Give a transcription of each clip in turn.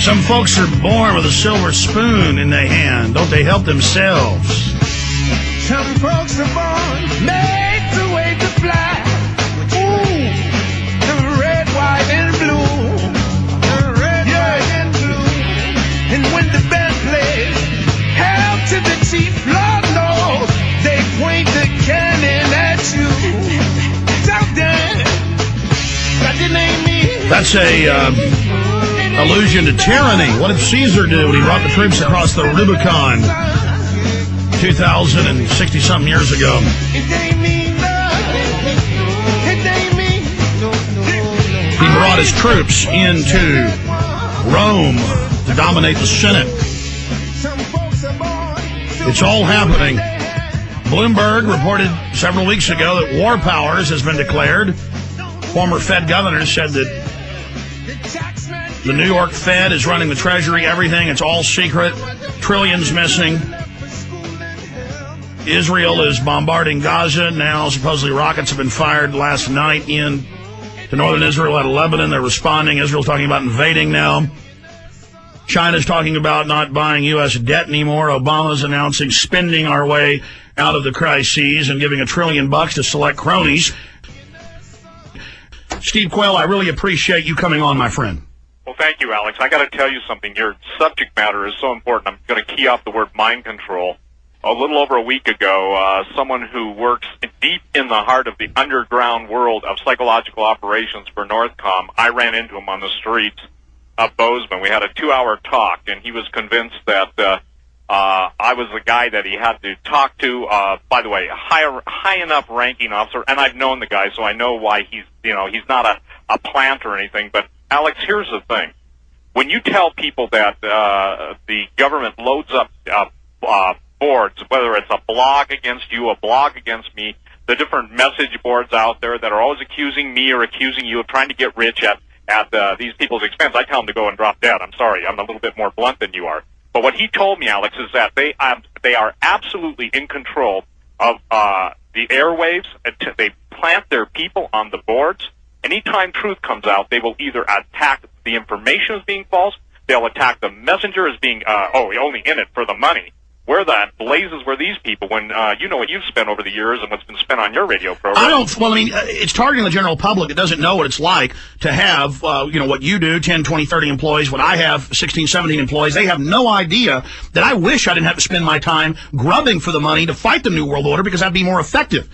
Some folks are born with a silver spoon in their hand. Don't they help themselves? Some folks are born made the way to fly. Ooh, the red, white, and blue. The red, white, and blue. And when the band plays, hail to the chief, Lord knows they point the cannon at you. South down, got the name me. That's a allusion to tyranny. What did Caesar do when he brought the troops across the Rubicon 2,060-something years ago? He brought his troops into Rome to dominate the Senate. It's all happening. Bloomberg reported several weeks ago that war powers has been declared. Former Fed governor said that the New York Fed is running the Treasury, everything. It's all secret. Trillions missing. Israel is bombarding Gaza. Now, supposedly, rockets have been fired last night to northern Israel out of Lebanon. They're responding. Israel's talking about invading now. China's talking about not buying U.S. debt anymore. Obama's announcing spending our way out of the crises and giving $1 trillion to select cronies. Steve Quayle, I really appreciate you coming on, my friend. Well, thank you, Alex. I got to tell you something. Your subject matter is so important. I'm going to key off the word mind control. A little over a week ago, someone who works deep in the heart of the underground world of psychological operations for Northcom, I ran into him on the streets of Bozeman. We had a 2-hour talk, and he was convinced that I was the guy that he had to talk to. By the way, a high enough ranking officer, and I've known the guy, so I know why he's not a plant or anything. But Alex, here's the thing: when you tell people that the government loads up boards, whether it's a blog against you, a blog against me, the different message boards out there that are always accusing me or accusing you of trying to get rich at these people's expense, I tell them to go and drop dead. I'm sorry, I'm a little bit more blunt than you are. But what he told me, Alex, is that they are absolutely in control of the airwaves. They plant their people on the boards. Anytime truth comes out, they will either attack the information as being false, they'll attack the messenger as being, only in it for the money. Where the blazes were these people when you know what you've spent over the years and what's been spent on your radio program? It's targeting the general public that doesn't know what it's like to have, what you do, 10, 20, 30 employees, what I have, 16, 17 employees. They have no idea that I wish I didn't have to spend my time grubbing for the money to fight the New World Order because I'd be more effective.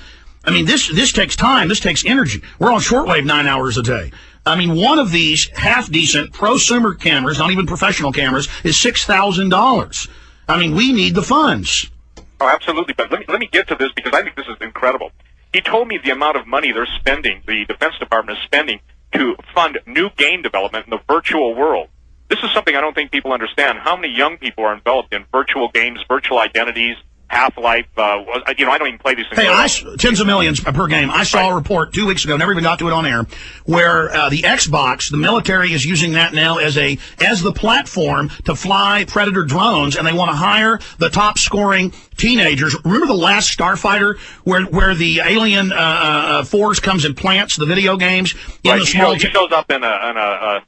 I mean, this takes time. This takes energy. We're on shortwave 9 hours a day. I mean, one of these half-decent prosumer cameras, not even professional cameras, is $6,000. I mean, we need the funds. Oh, absolutely. But let me get to this because I think this is incredible. He told me the amount of money they're spending, the Defense Department is spending to fund new game development in the virtual world. This is something I don't think people understand. How many young people are enveloped in virtual games, virtual identities, Half-Life, I don't even play these things. Hey, tens of millions per game. I saw a report 2 weeks ago, never even got to it on air, where the Xbox, the military is using that now as the platform to fly Predator drones, and they want to hire the top scoring teenagers. Remember the last Starfighter, where the alien force comes and plants the video games in the small. He shows up in a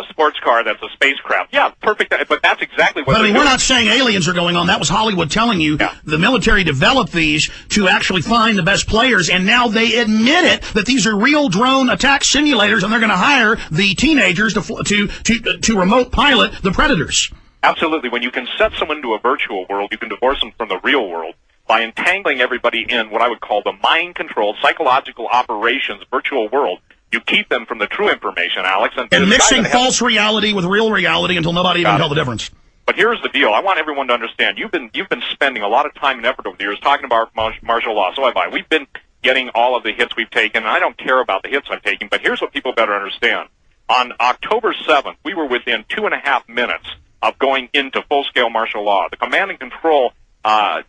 sports car that's a spacecraft. Yeah, perfect. But that's exactly what. But I mean, we're not saying aliens are going on. That was Hollywood telling you. Yeah. The military developed these to actually find the best players, and now they admit it that these are real drone attack simulators, and they're going to hire the teenagers to remote pilot the Predators. Absolutely. When you can set someone into a virtual world, you can divorce them from the real world by entangling everybody in what I would call the mind-controlled psychological operations virtual world. You keep them from the true information, Alex. And mixing false reality with real reality until nobody even can tell the difference. But here's the deal. I want everyone to understand. You've been spending a lot of time and effort over the years talking about martial law. So have I. We've been getting all of the hits we've taken. And I don't care about the hits I'm taking, but here's what people better understand. On October 7th, we were within 2.5 minutes of going into full-scale martial law. The command and control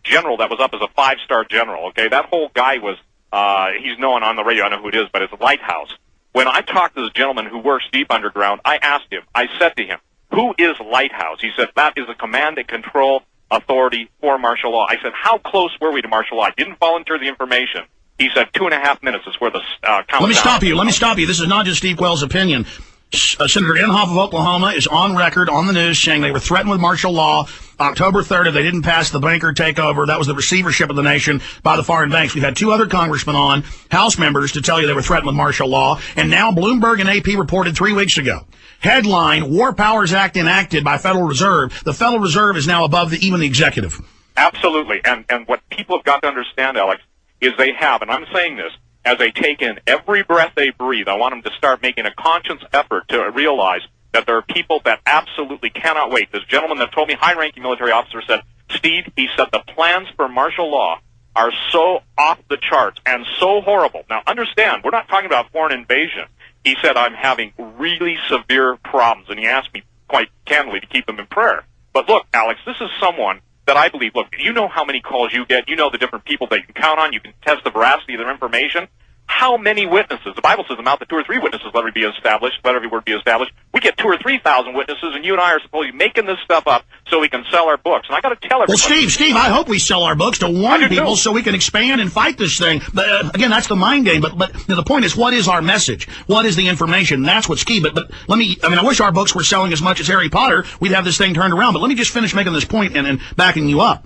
general that was up as a 5-star general, okay, that whole guy was, he's known on the radio, I know who it is, but it's Lighthouse. When I talked to this gentleman who works deep underground, I asked him, I said to him, who is Lighthouse? He said, that is a command and control authority for martial law. I said, how close were we to martial law? I didn't volunteer the information. He said 2.5 minutes is where the count. Let me stop you. This is not just Steve Quayle's opinion. Senator Inhofe of Oklahoma is on record on the news saying they were threatened with martial law October 3rd if they didn't pass the banker takeover. That was the receivership of the nation by the foreign banks. We've had 2 other congressmen on, House members, to tell you they were threatened with martial law. And now Bloomberg and AP reported 3 weeks ago. Headline, War Powers Act enacted by Federal Reserve. The Federal Reserve is now above even the executive. Absolutely. And what people have got to understand, Alex, is they have, and I'm saying this, as they take in every breath they breathe, I want them to start making a conscious effort to realize that there are people that absolutely cannot wait. This gentleman that told me, high-ranking military officer, said, Steve, he said, the plans for martial law are so off the charts and so horrible. Now, understand, we're not talking about foreign invasion. He said, I'm having really severe problems, and he asked me quite candidly to keep him in prayer. But look, Alex, this is someone that I believe, look, you know how many calls you get. You know the different people that you can count on. You can test the veracity of their information. How many witnesses? The Bible says, about the 2 or 3 witnesses, let every word be established. We get 2,000 or 3,000 witnesses, and you and I are supposedly making this stuff up so we can sell our books. And I got to tell everybody. Well, Steve, I hope we sell our books to warn people so we can expand and fight this thing. But again, that's the mind game. But the point is, what is our message? What is the information? That's what's key. But I wish our books were selling as much as Harry Potter. We'd have this thing turned around. But let me just finish making this point and backing you up.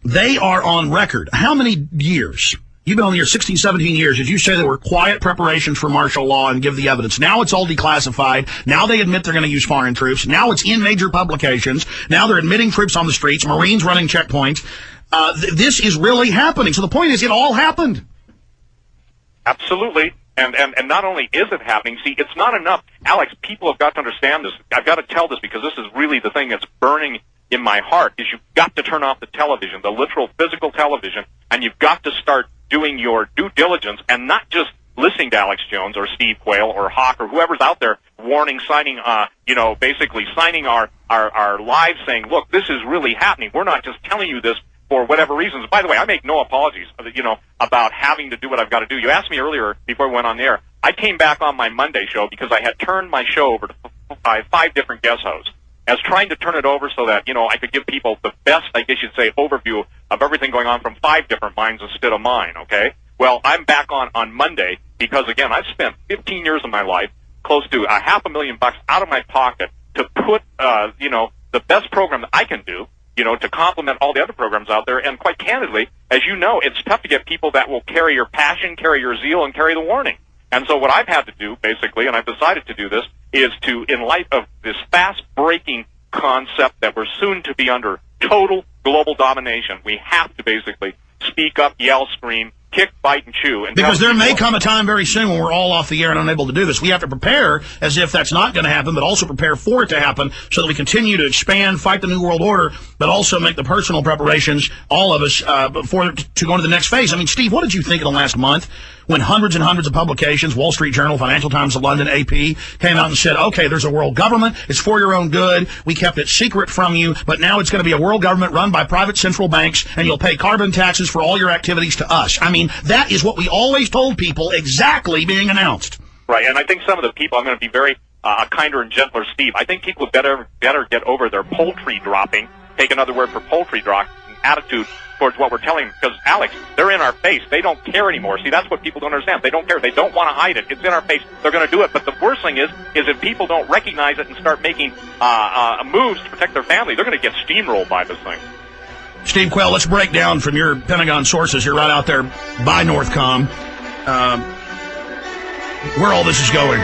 They are on record. How many years? You've been on here 16, 17 years. As you say, there were quiet preparations for martial law and give the evidence. Now it's all declassified. Now they admit they're going to use foreign troops. Now it's in major publications. Now they're admitting troops on the streets, Marines running checkpoints. This is really happening. So the point is, it all happened. Absolutely. And not only is it happening, see, it's not enough. Alex, people have got to understand this. I've got to tell this because this is really the thing that's burning in my heart, is you've got to turn off the television, the literal physical television, and you've got to start doing your due diligence and not just listening to Alex Jones or Steve Quayle or Hawk or whoever's out there warning, signing our lives saying, look, this is really happening. We're not just telling you this for whatever reasons. By the way, I make no apologies, about having to do what I've got to do. You asked me earlier before we went on the air. I came back on my Monday show because I had turned my show over to 5 different guest hosts. I was trying to turn it over so that, I could give people the best, I guess you'd say, overview of everything going on from 5 different minds instead of mine, okay? Well, I'm back on Monday because, again, I've spent 15 years of my life, close to $500,000 out of my pocket to put, the best program that I can do, to complement all the other programs out there. And quite candidly, as you know, it's tough to get people that will carry your passion, carry your zeal, and carry the warning. And so what I've had to do, basically, and I've decided to do this, is to, in light of this fast-breaking concept that we're soon to be under total global domination, we have to basically speak up, yell, scream, kick, bite, and chew. And because there may come a time very soon when we're all off the air and unable to do this. We have to prepare as if that's not going to happen, but also prepare for it to happen so that we continue to expand, fight the New World Order, but also make the personal preparations, all of us, to go into the next phase. I mean, Steve, what did you think in the last month when hundreds and hundreds of publications, Wall Street Journal, Financial Times of London, AP, came out and said, okay, there's a world government, it's for your own good, we kept it secret from you, but now it's going to be a world government run by private central banks, and you'll pay carbon taxes for all your activities to us. I mean, that is what we always told people exactly being announced. Right, and I think some of the people, I'm going to be very kinder and gentler, Steve, I think people better get over their poultry dropping, take another word for poultry drop, attitude towards what we're telling them. Because, Alex, they're in our face. They don't care anymore. See, that's what people don't understand. They don't care. They don't want to hide it. It's in our face. They're going to do it. But the worst thing is if people don't recognize it and start making moves to protect their family, they're going to get steamrolled by this thing. Steve Quayle, let's break down from your Pentagon sources. You're right out there by Northcom. Where all this is going.